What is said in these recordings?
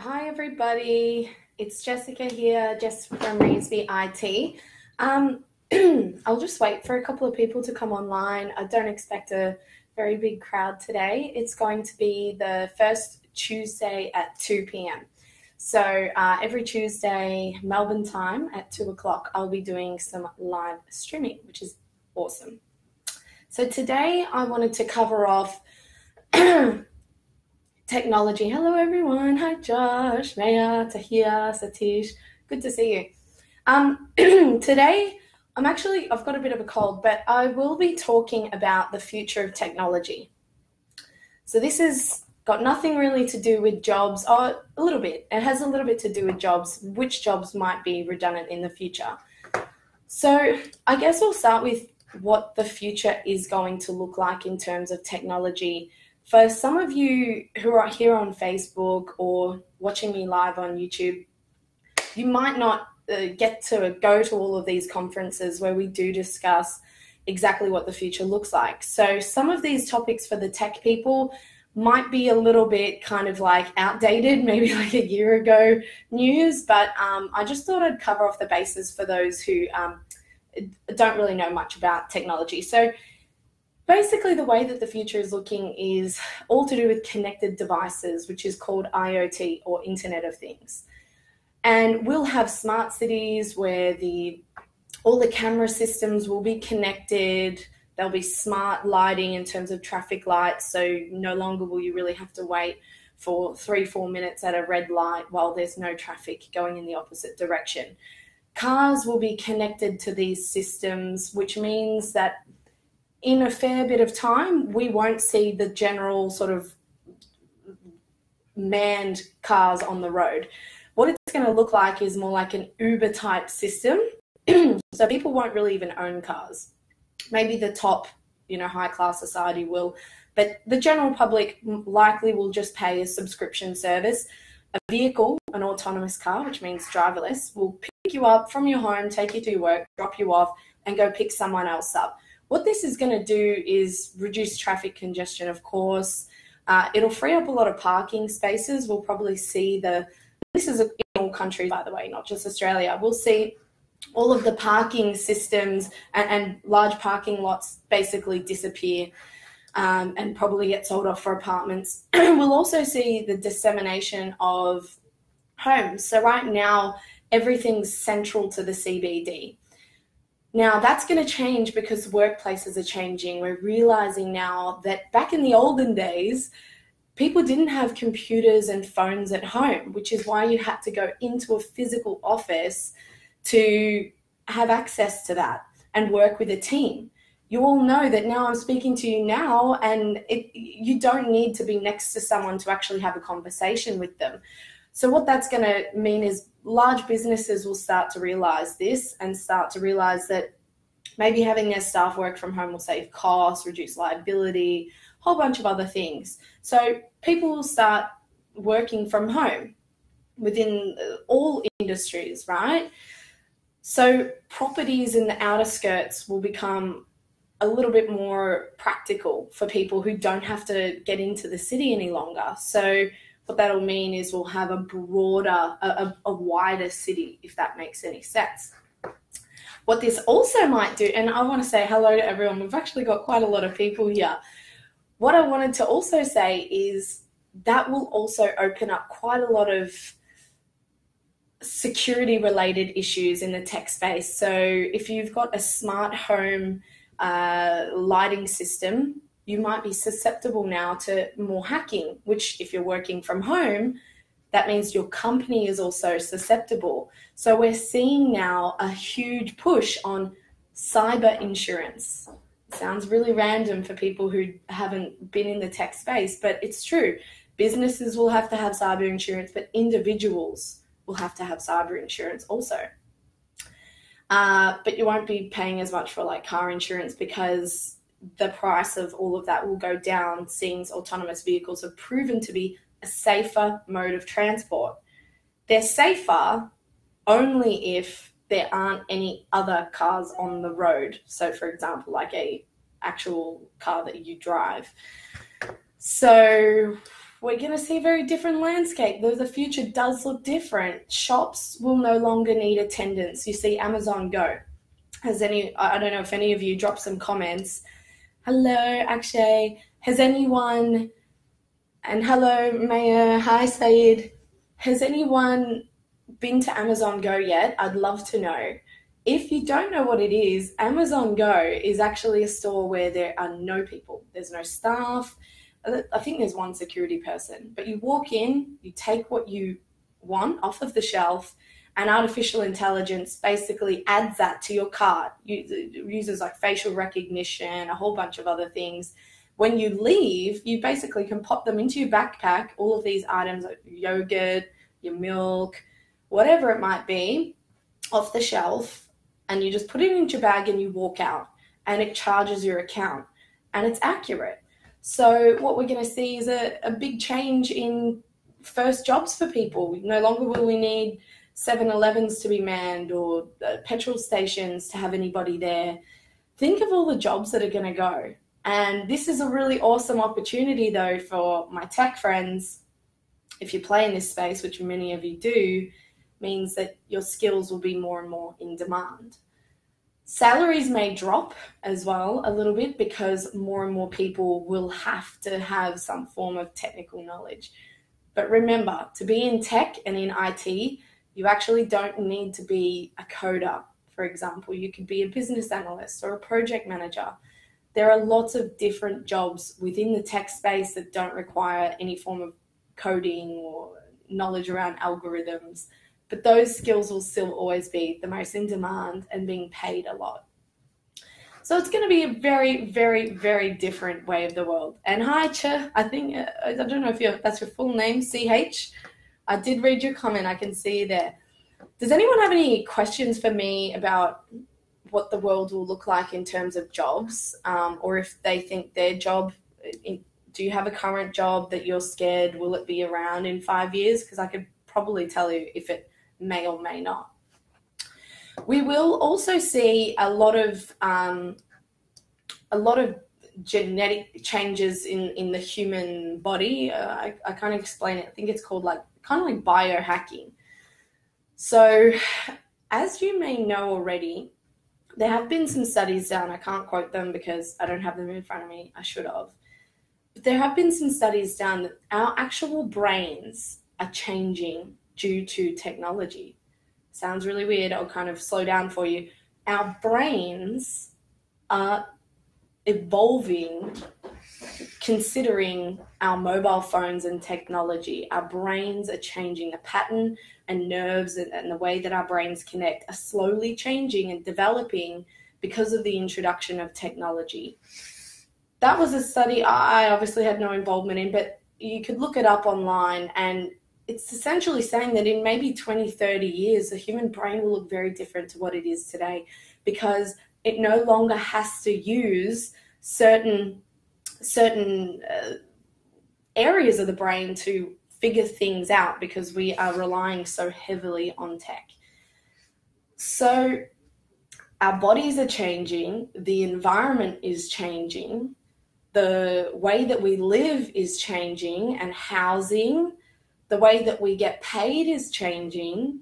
Hi everybody, it's Jessica here, Jess from Reesby IT. I'll just wait for a couple of people to come online. I don't expect a very big crowd today. It's going to be the first Tuesday at 2 p.m. So every Tuesday, Melbourne time at 2 o'clock, I'll be doing some live streaming, which is awesome. So today I wanted to cover off technology. Hello everyone. Hi Josh, Maya, Tahia, Satish. Good to see you. Today I've got a bit of a cold, but I will be talking about the future of technology. So this has got nothing really to do with jobs, or a little bit. It has a little bit to do with jobs, which jobs might be redundant in the future. So I guess we'll start with what the future is going to look like in terms of technology. For some of you who are here on Facebook or watching me live on YouTube, you might not get to go to all of these conferences where we do discuss exactly what the future looks like. So some of these topics for the tech people might be a little bit kind of like outdated, maybe like a year ago news, but I just thought I'd cover off the bases for those who don't really know much about technology. So basically, the way that the future is looking is all to do with connected devices, which is called IoT, or Internet of Things. And we'll have smart cities where all the camera systems will be connected. There'll be smart lighting in terms of traffic lights, so no longer will you really have to wait for 3-4 minutes at a red light while there's no traffic going in the opposite direction. Cars will be connected to these systems, which means that in a fair bit of time, we won't see the general sort of manned cars on the road. What it's going to look like is more like an Uber type system. So people won't really even own cars. Maybe the top, high class society will, but the general public likely will just pay a subscription service. A vehicle, an autonomous car, which means driverless, will pick you up from your home, take you to your work, drop you off, and go pick someone else up. What this is going to do is reduce traffic congestion, of course. It'll free up a lot of parking spaces. We'll probably see this is in all countries, by the way, not just Australia. We'll see all of the parking systems and large parking lots basically disappear and probably get sold off for apartments. We'll also see the dissemination of homes. So right now, everything's central to the CBD. Now, that's going to change because workplaces are changing. We're realizing now that back in the olden days, people didn't have computers and phones at home, which is why you had to go into a physical office to have access to that and work with a team. You all know that now I'm speaking to you now, and you don't need to be next to someone to actually have a conversation with them. So what that's going to mean is large businesses will start to realize this and start to realize that maybe having their staff work from home will save costs, reduce liability, a whole bunch of other things. So people will start working from home within all industries, right? So properties in the outer skirts will become a little bit more practical for people who don't have to get into the city any longer. So what that'll mean is we'll have a broader, a wider city, if that makes any sense. What this also might do, and I want to say hello to everyone. We've actually got quite a lot of people here. What I wanted to also say is that will also open up quite a lot of security-related issues in the tech space. So if you've got a smart home lighting system, you might be susceptible now to more hacking, which if you're working from home, that means your company is also susceptible. So we're seeing now a huge push on cyber insurance. It sounds really random for people who haven't been in the tech space, but it's true. Businesses will have to have cyber insurance, but individuals will have to have cyber insurance also. But you won't be paying as much for like car insurance because the price of all of that will go down, since autonomous vehicles have proven to be a safer mode of transport. They're safer only if there aren't any other cars on the road. So for example, like a actual car that you drive. So we're going to see a very different landscape. Though the future does look different. Shops will no longer need attendants. You see Amazon Go. I don't know if any of you dropped some comments. Hello, Akshay. Has anyone, and hello, Maya. Hi, Sayed. Has anyone been to Amazon Go yet? I'd love to know. If you don't know what it is, Amazon Go is actually a store where there are no people. There's no staff. I think there's one security person, but you walk in, you take what you want off of the shelf, and artificial intelligence basically adds that to your cart. It uses like facial recognition, a whole bunch of other things. When you leave, you basically can pop them into your backpack, all of these items like yogurt, your milk, whatever it might be, off the shelf, and you just put it into your bag and you walk out, and it charges your account, and it's accurate. So what we're going to see is a big change in first jobs for people. No longer will we need 7-Elevens to be manned or petrol stations to have anybody there. Think of all the jobs that are going to go. And this is a really awesome opportunity, though, for my tech friends. If you play in this space, which many of you do, means that your skills will be more and more in demand. Salaries may drop as well a little bit because more and more people will have to have some form of technical knowledge. But remember, to be in tech and in IT, you actually don't need to be a coder, for example. You could be a business analyst or a project manager. There are lots of different jobs within the tech space that don't require any form of coding or knowledge around algorithms. But those skills will still always be the most in demand and being paid a lot. So it's going to be a very, very, very different way of the world. And hi, Cha. I don't know if that's your full name, CH. I did read your comment. I can see you there. Does anyone have any questions for me about what the world will look like in terms of jobs, or if they think their job, do you have a current job that you're scared, will it be around in 5 years? Because I could probably tell you if it may or may not. We will also see a lot of genetic changes in the human body. I can't explain it. I think it's called kind of like biohacking. So as you may know already, there have been some studies done. I can't quote them because I don't have them in front of me. I should have. But there have been some studies done that our actual brains are changing due to technology. Sounds really weird. I'll kind of slow down for you. Our brains are evolving considering our mobile phones and technology. Our brains are changing. The pattern and nerves and the way that our brains connect are slowly changing and developing because of the introduction of technology. That was a study I obviously had no involvement in, but you could look it up online, and it's essentially saying that in maybe 20, 30 years, the human brain will look very different to what it is today because it no longer has to use certain areas of the brain to figure things out because we are relying so heavily on tech. So our bodies are changing, the environment is changing, the way that we live is changing, and housing, the way that we get paid is changing,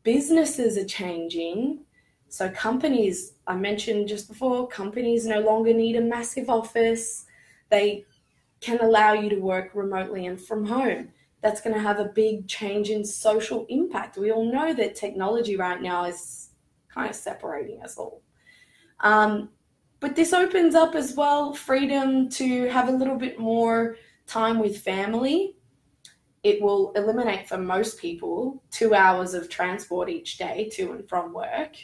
businesses are changing. So companies, I mentioned just before, companies no longer need a massive office. They can allow you to work remotely and from home. That's going to have a big change in social impact. We all know that technology right now is kind of separating us all. But this opens up as well freedom to have a little bit more time with family. It will eliminate for most people 2 hours of transport each day to and from work.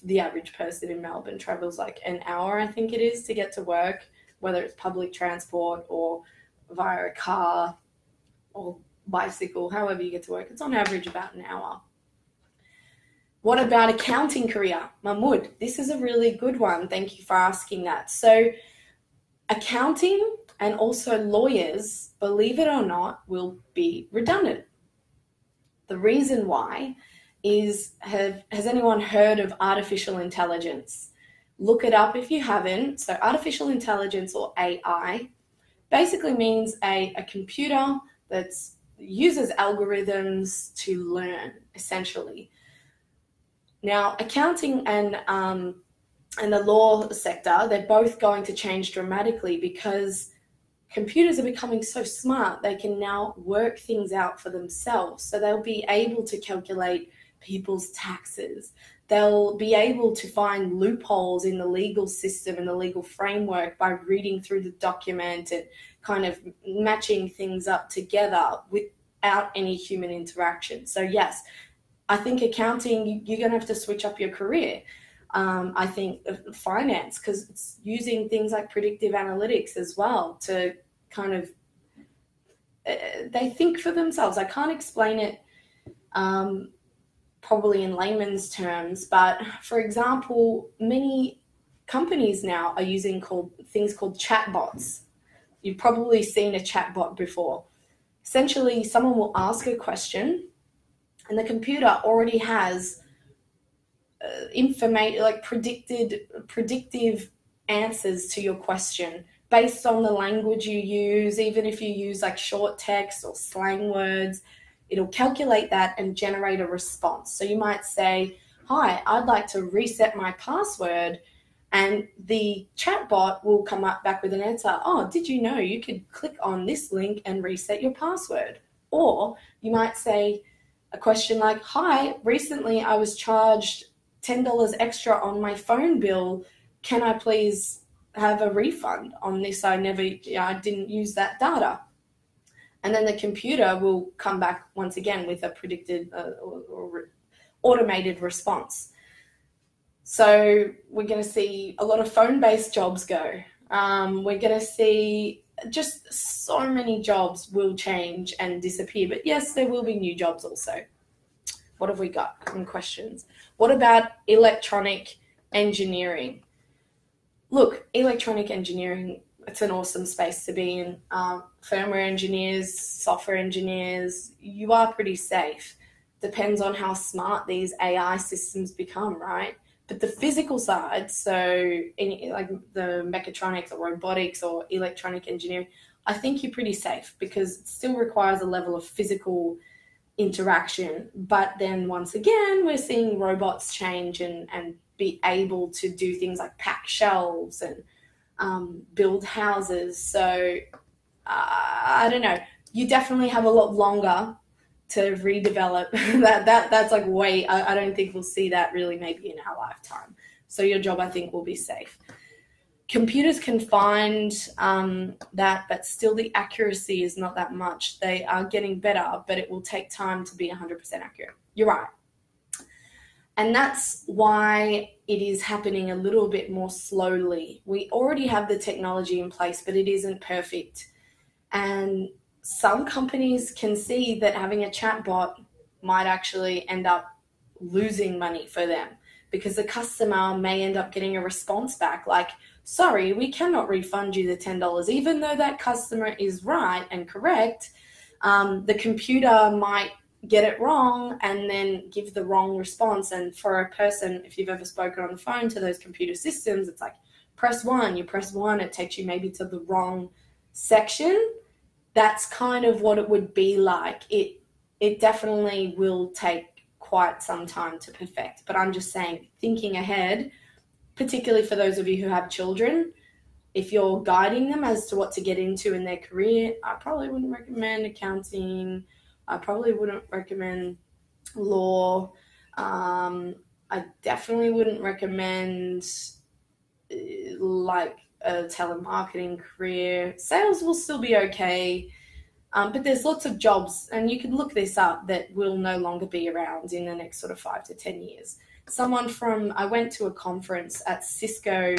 The average person in Melbourne travels like an hour, I think it is, to get to work, whether it's public transport or via a car or bicycle, however you get to work. It's on average about an hour. What about accounting career? Mahmoud, this is a really good one. Thank you for asking that. So accounting and also lawyers, believe it or not, will be redundant. The reason why is, has anyone heard of artificial intelligence? Look it up if you haven't. So artificial intelligence, or AI, basically means a computer that uses algorithms to learn, essentially. Now, accounting and the law sector, they're both going to change dramatically because computers are becoming so smart, they can now work things out for themselves. So they'll be able to calculate people's taxes. They'll be able to find loopholes in the legal system and the legal framework by reading through the document and kind of matching things up together without any human interaction. So yes, I think accounting, you're going to have to switch up your career. I think finance, because it's using things like predictive analytics as well to kind of, they think for themselves. I can't explain it probably in layman's terms, but for example, many companies now are using things called chatbots. You've probably seen a chatbot before. Essentially, someone will ask a question and the computer already has information, like predictive answers to your question based on the language you use. Even if you use like short text or slang words, it'll calculate that and generate a response. So you might say, hi, I'd like to reset my password, and the chatbot will come back with an answer. Oh, did you know you could click on this link and reset your password? Or you might say a question like, hi, recently I was charged $10 extra on my phone bill. Can I please have a refund on this? I didn't use that data. And then the computer will come back once again with a predicted or automated response. So we're going to see a lot of phone-based jobs go. We're going to see just so many jobs will change and disappear. But yes, there will be new jobs also. What have we got? Some questions. What about electronic engineering? Look, electronic engineering, it's an awesome space to be in. Firmware engineers, software engineers, you are pretty safe. Depends on how smart these AI systems become, right? But the physical side, so like the mechatronics or robotics or electronic engineering, I think you're pretty safe because it still requires a level of physical interaction. But then once again, we're seeing robots change and be able to do things like pack shelves and build houses. So I don't know. You definitely have a lot longer to redevelop. That's like way, I don't think we'll see that really maybe in our lifetime. So your job, I think, will be safe. Computers can find that, but still the accuracy is not that much. They are getting better, but it will take time to be 100% accurate. You're right. And that's why it is happening a little bit more slowly. We already have the technology in place, but it isn't perfect. And some companies can see that having a chatbot might actually end up losing money for them because the customer may end up getting a response back like, sorry, we cannot refund you the $10. Even though that customer is right and correct, the computer might get it wrong and then give the wrong response. And for a person, if you've ever spoken on the phone to those computer systems, it's like, press 1, you press 1, it takes you maybe to the wrong section. That's kind of what it would be like. It definitely will take quite some time to perfect. But I'm just saying, thinking ahead, particularly for those of you who have children, if you're guiding them as to what to get into in their career, I probably wouldn't recommend accounting. I probably wouldn't recommend law. I definitely wouldn't recommend like a telemarketing career. Sales will still be okay, but there's lots of jobs, and you can look this up, that will no longer be around in the next sort of 5 to 10 years. I went to a conference at Cisco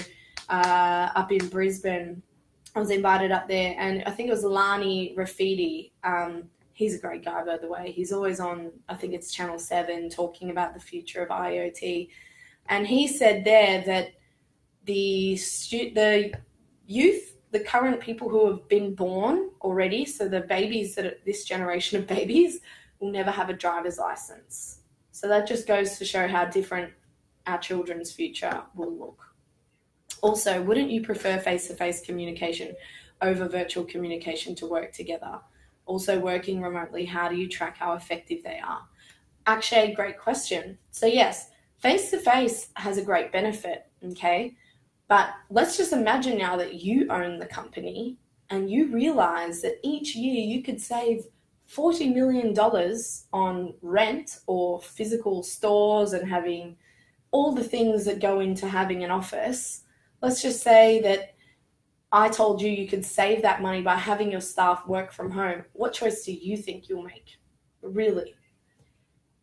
up in Brisbane. I was invited up there, and I think it was Lani Rafidi. He's a great guy, by the way. He's always on, I think it's Channel 7, talking about the future of IoT. And he said there that the youth, the current people who have been born already, so the babies, this generation of babies, will never have a driver's license. So that just goes to show how different our children's future will look. Also, wouldn't you prefer face-to-face communication? over virtual communication to work together? Also working remotely, how do you track how effective they are? Actually, great question. So yes, face-to-face has a great benefit, okay? But let's just imagine now that you own the company and you realize that each year you could save $40 million on rent or physical stores and having all the things that go into having an office. Let's just say that I told you you could save that money by having your staff work from home. What choice do you think you'll make? Really?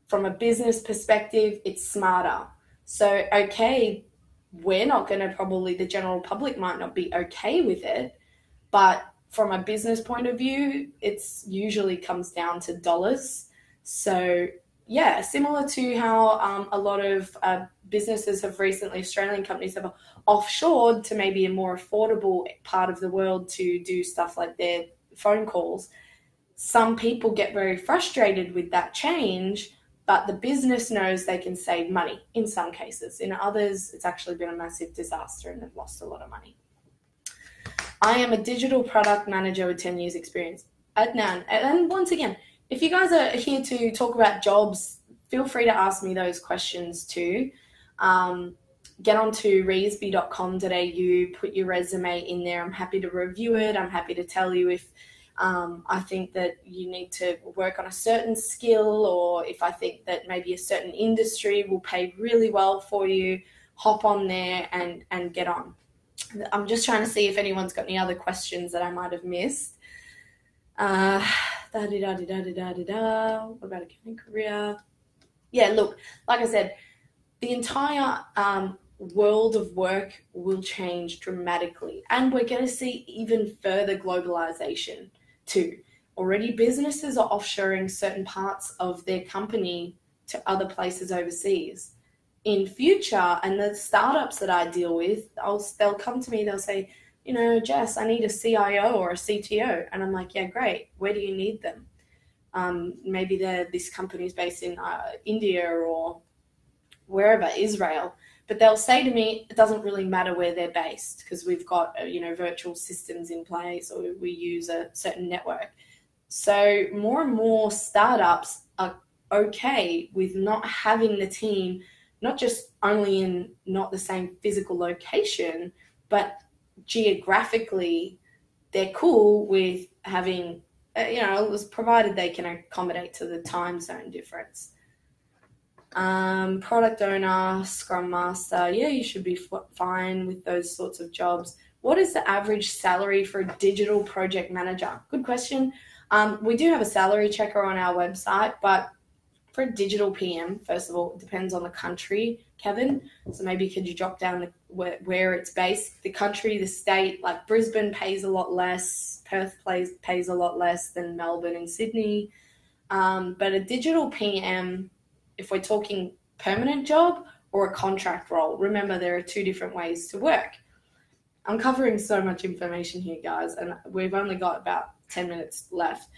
From a business perspective, it's smarter. So, okay, we're not going to probably, the general public might not be okay with it, but from a business point of view, it's usually comes down to dollars. So yeah, similar to how a lot of businesses have recently, Australian companies have offshored to maybe a more affordable part of the world to do stuff like their phone calls. Some people get very frustrated with that change, but the business knows they can save money in some cases. In others, it's actually been a massive disaster and they've lost a lot of money. I am a digital product manager with 10 years experience. Adnan, and once again, if you guys are here to talk about jobs, feel free to ask me those questions too. Get onto reesby.com.au, put your resume in there. I'm happy to review it. I'm happy to tell you if I think that you need to work on a certain skill, or if I think that maybe a certain industry will pay really well for you, hop on there and get on. I'm just trying to see if anyone's got any other questions that I might have missed. What about accounting career? Yeah, look, like I said, the entire world of work will change dramatically, and we're going to see even further globalization too. Already businesses are offshoring certain parts of their company to other places overseas. In future, and the startups that I deal with, they'll come to me, they'll say, you know, Jess, I need a CIO or a CTO. And I'm like, yeah, great. Where do you need them? Maybe this company's based in India or wherever, Israel. But they'll say to me, it doesn't really matter where they're based because we've got, virtual systems in place, or we use a certain network. So more and more startups are okay with not having the team, not just only in not the same physical location, but geographically, they're cool with having, provided they can accommodate to the time zone difference. Product owner, scrum master, yeah, you should be fine with those sorts of jobs. What is the average salary for a digital project manager? Good question. We do have a salary checker on our website, but for a digital PM, first of all, it depends on the country, Kevin. So maybe could you drop down where it's based? The country, the state, like Brisbane pays a lot less, Perth pays a lot less than Melbourne and Sydney. But a digital PM, if we're talking permanent job or a contract role, remember there are two different ways to work. I'm covering so much information here, guys, and we've only got about 10 minutes left.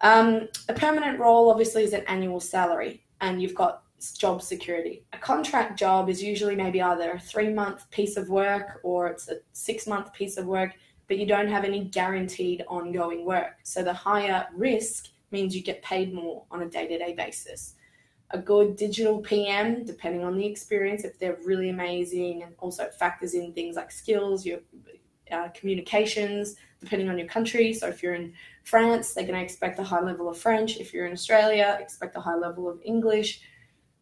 A permanent role obviously is an annual salary and you've got job security. A contract job is usually maybe either a 3-month piece of work or it's a 6-month piece of work, but you don't have any guaranteed ongoing work. So the higher risk means you get paid more on a day-to-day basis. A good digital PM, depending on the experience, if they're really amazing, and also it factors in things like skills, your communications, depending on your country. So if you're in France, they're going to expect a high level of French. If you're in Australia, expect a high level of English.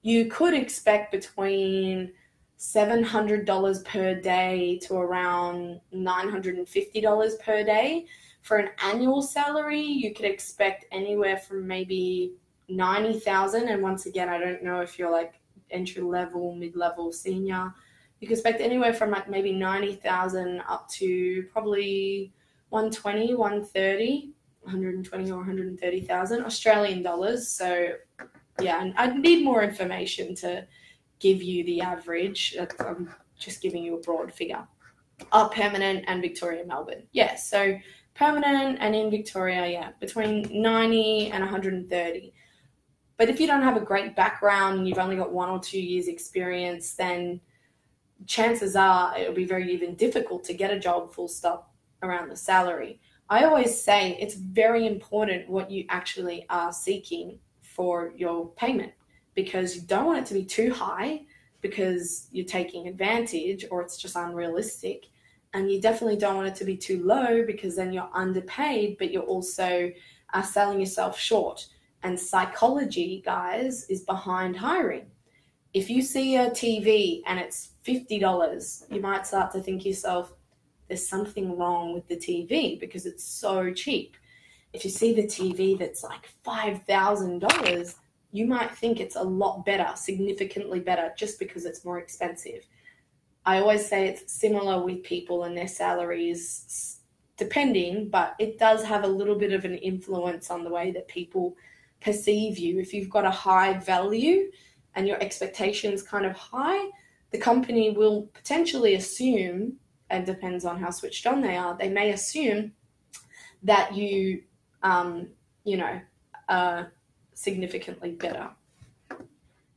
You could expect between $700 per day to around $950 per day. For an annual salary, you could expect anywhere from maybe 90,000. And once again, I don't know if you're like entry level, mid-level, senior. You can expect anywhere from like maybe 90,000 up to probably 120, 130, 120 or 130,000 Australian dollars. So yeah, and I need more information to give you the average. I'm just giving you a broad figure. Permanent and Victoria, Melbourne. Yeah, so permanent and in Victoria, yeah, between 90 and 130. But if you don't have a great background and you've only got 1 or 2 years experience, then chances are it'll be very even difficult to get a job, full stop. around the salary. I always say it's very important what you actually are seeking for your payment, because you don't want it to be too high because you're taking advantage or it's just unrealistic. And you definitely don't want it to be too low because then you're underpaid, but you're also selling yourself short. And psychology, guys, is behind hiring. If you see a TV and it's $50, you might start to think to yourself, there's something wrong with the TV because it's so cheap. If you see the TV that's like $5,000, you might think it's a lot better, significantly better, just because it's more expensive. I always say it's similar with people and their salaries, depending, but it does have a little bit of an influence on the way that people perceive you. If you've got a high value and your expectations kind of high, the company will potentially assume, and depends on how switched on they are, they may assume that you, are significantly better.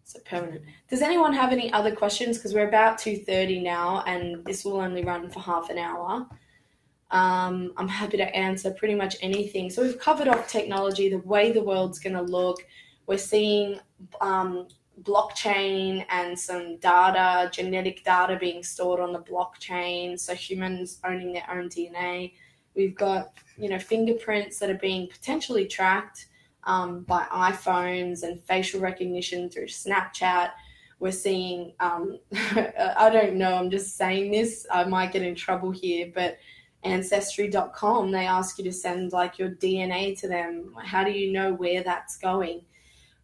So permanent. Does anyone have any other questions? Because we're about 2:30 now, and this will only run for half an hour. I'm happy to answer pretty much anything. So we've covered off technology, the way the world's going to look. We're seeing blockchain and some data, genetic data being stored on the blockchain, so humans owning their own DNA. We've got, fingerprints that are being potentially tracked by iPhones and facial recognition through Snapchat. We're seeing, I don't know, I'm just saying this, I might get in trouble here, but Ancestry.com, they ask you to send like your DNA to them. How do you know where that's going?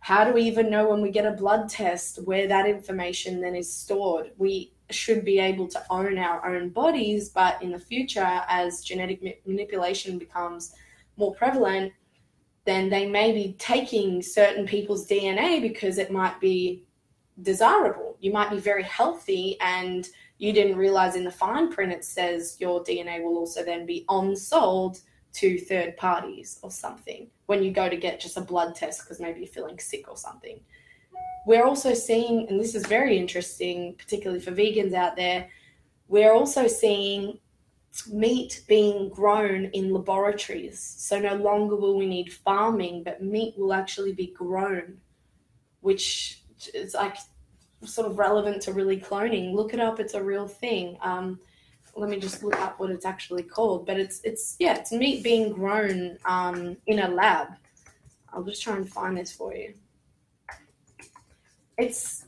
How do we even know when we get a blood test where that information then is stored? We should be able to own our own bodies, but in the future, as genetic manipulation becomes more prevalent, then they may be taking certain people's DNA because it might be desirable. You might be very healthy and you didn't realize in the fine print it says your DNA will also then be on-sold to third parties or something when you go to get just a blood test because maybe you're feeling sick or something. We're also seeing, and this is very interesting, particularly for vegans out there, we're also seeing meat being grown in laboratories. So no longer will we need farming, but meat will actually be grown, which is like sort of relevant to really cloning. Look it up, it's a real thing. Let me just look up what it's actually called, but it's meat being grown in a lab. I'll just try and find this for you. It's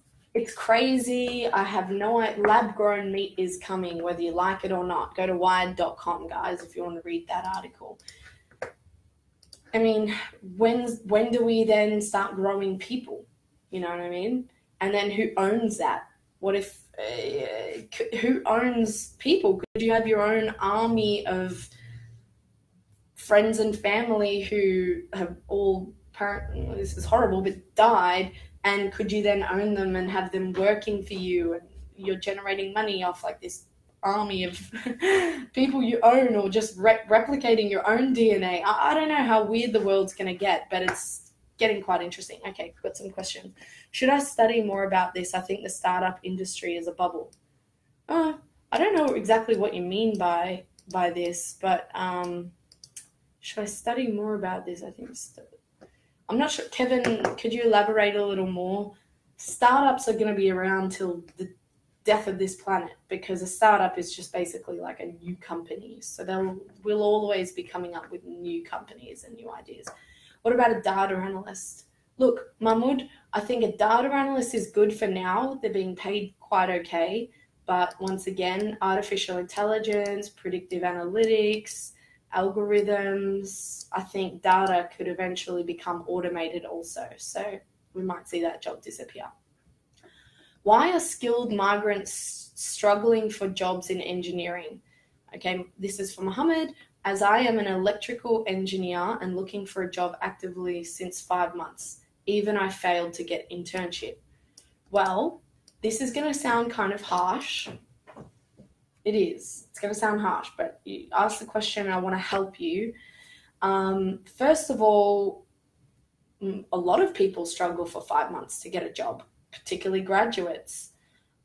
crazy. I have no idea. Lab-grown meat is coming, whether you like it or not. Go to wired.com, guys, if you want to read that article. I mean, when do we then start growing people? You know what I mean? And then who owns that? What if, who owns people? Could you have your own army of friends and family who have all, this is horrible, but died, and could you then own them and have them working for you, and you're generating money off like this army of people you own, or just replicating your own DNA? I don't know how weird the world's going to get, but it's getting quite interesting. Okay, got some questions. Should I study more about this? I think the startup industry is a bubble. I don't know exactly what you mean by this, but should I study more about this? I think I'm not sure. Kevin, could you elaborate a little more? Startups are going to be around till the death of this planet, because a startup is just basically like a new company. So we'll always be coming up with new companies and new ideas. What about a data analyst? Look, Mahmoud, I think a data analyst is good for now. They're being paid quite okay. But once again, artificial intelligence, predictive analytics, algorithms, I think data could eventually become automated also. So we might see that job disappear. Why are skilled migrants struggling for jobs in engineering? Okay, this is from Mohammed. As I am an electrical engineer and looking for a job actively since 5 months, even I failed to get internship. Well, this is going to sound kind of harsh. It is. It's going to sound harsh, but you asked the question and I want to help you. First of all, a lot of people struggle for 5 months to get a job, particularly graduates.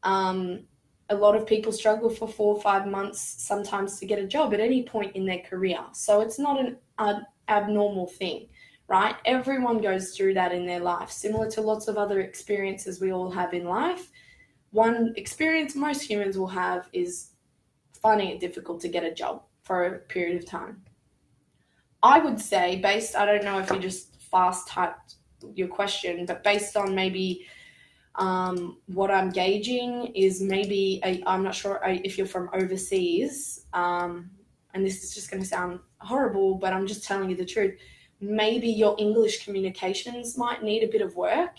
A a lot of people struggle for 4 or 5 months sometimes to get a job at any point in their career. So it's not an abnormal thing, right? Everyone goes through that in their life, similar to lots of other experiences we all have in life. One experience most humans will have is finding it difficult to get a job for a period of time. I would say, I don't know if you just fast typed your question, but based on maybe what I'm gauging is maybe, I'm not sure if you're from overseas, and this is just going to sound horrible, but I'm just telling you the truth. Maybe your English communications might need a bit of work.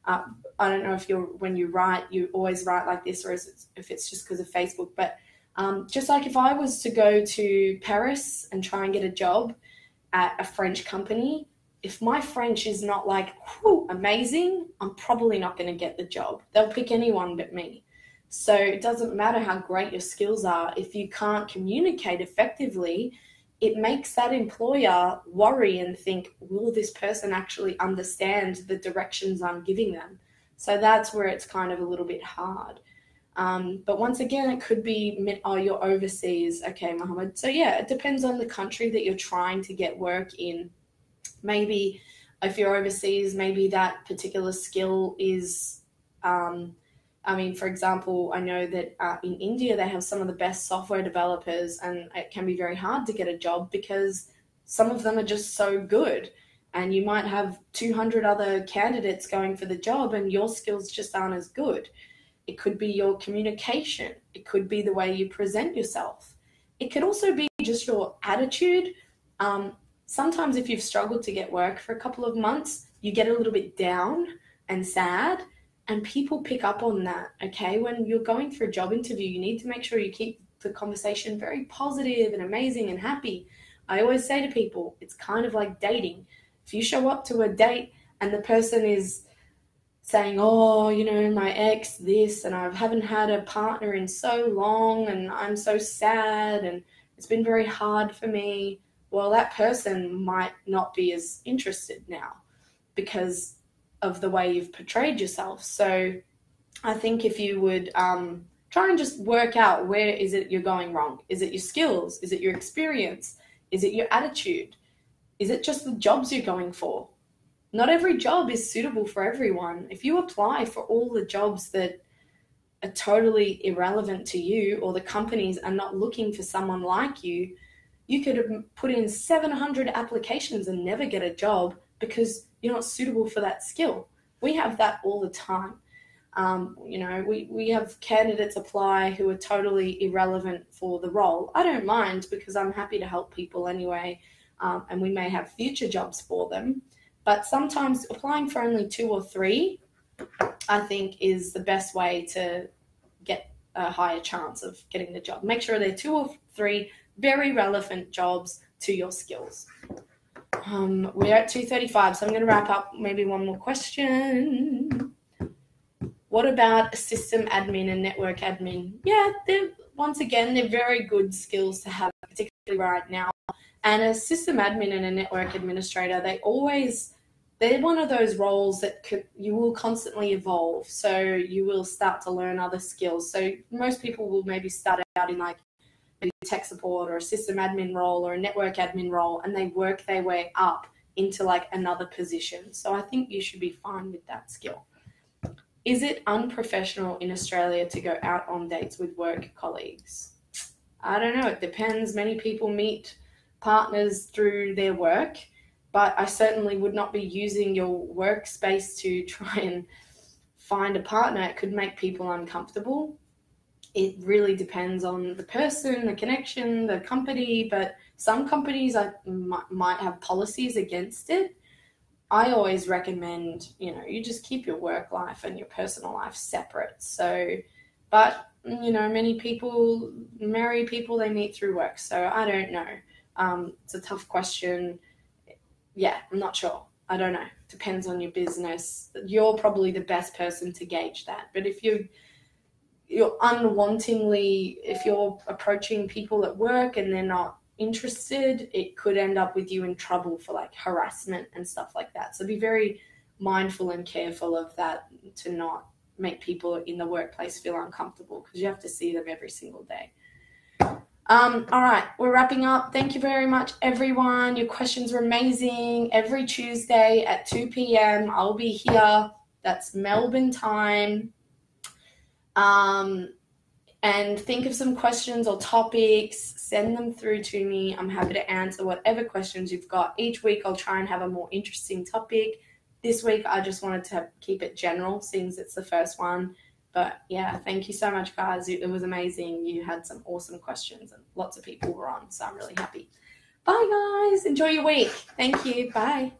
I don't know if when you write, you always write like this, or if it's just because of Facebook, but just like if I was to go to Paris and try and get a job at a French company, if my French is not like amazing, I'm probably not going to get the job. They'll pick anyone but me. So it doesn't matter how great your skills are. If you can't communicate effectively, it makes that employer worry and think, will this person actually understand the directions I'm giving them? So that's where it's kind of a little bit hard. But once again, it could be, you're overseas. Okay, Mohammed. So yeah, it depends on the country that you're trying to get work in. Maybe if you're overseas, maybe that particular skill is, for example, I know that in India, they have some of the best software developers, and it can be very hard to get a job because some of them are just so good. And you might have 200 other candidates going for the job and your skills just aren't as good. It could be your communication. It could be the way you present yourself. It could also be just your attitude. Sometimes if you've struggled to get work for a couple of months, you get a little bit down and sad, and people pick up on that, okay? When you're going for a job interview, you need to make sure you keep the conversation very positive and amazing and happy. I always say to people, it's kind of like dating. If you show up to a date and the person is saying, my ex this, and I haven't had a partner in so long, and I'm so sad, and it's been very hard for me, well, that person might not be as interested now because of the way you've portrayed yourself. So I think if you would try and just work out, where is it you're going wrong? Is it your skills? Is it your experience? Is it your attitude? Is it just the jobs you're going for? Not every job is suitable for everyone. If you apply for all the jobs that are totally irrelevant to you, or the companies are not looking for someone like you, you could have put in 700 applications and never get a job because you're not suitable for that skill. We have that all the time. We have candidates apply who are totally irrelevant for the role. I don't mind because I'm happy to help people anyway, and we may have future jobs for them. But sometimes applying for only 2 or 3, I think, is the best way to get a higher chance of getting the job. Make sure they're 2 or 3 very relevant jobs to your skills. We're at 2:35, so I'm going to wrap up. Maybe one more question. What about a system admin and network admin? Yeah, they're very good skills to have, particularly right now. And a system admin and a network administrator, they're one of those roles that you will constantly evolve. So you will start to learn other skills. So most people will maybe start out in like maybe tech support or a system admin role or a network admin role, and they work their way up into like another position. So I think you should be fine with that skill. Is it unprofessional in Australia to go out on dates with work colleagues? I don't know. It depends. Many people meet partners through their work, but I certainly would not be using your workspace to try and find a partner. It could make people uncomfortable. It really depends on the person, the connection, the company, but some companies might have policies against it. I always recommend, you just keep your work life and your personal life separate. So, but, many people, marry people they meet through work. So I don't know. It's a tough question. Yeah, I'm not sure. I don't know. Depends on your business. You're probably the best person to gauge that. But if you're unwantingly, if you're approaching people at work and they're not interested, it could end up with you in trouble for like harassment and stuff like that. So be very mindful and careful of that, to not make people in the workplace feel uncomfortable, because you have to see them every single day. All right, we're wrapping up. Thank you very much, everyone. Your questions were amazing. Every Tuesday at 2 p.m. I'll be here. That's Melbourne time. And think of some questions or topics, send them through to me. I'm happy to answer whatever questions you've got. Each week I'll try and have a more interesting topic. This week I just wanted to keep it general, since it's the first one. But yeah, thank you so much, guys. It was amazing. You had some awesome questions and lots of people were on, so I'm really happy. Bye, guys. Enjoy your week. Thank you. Bye.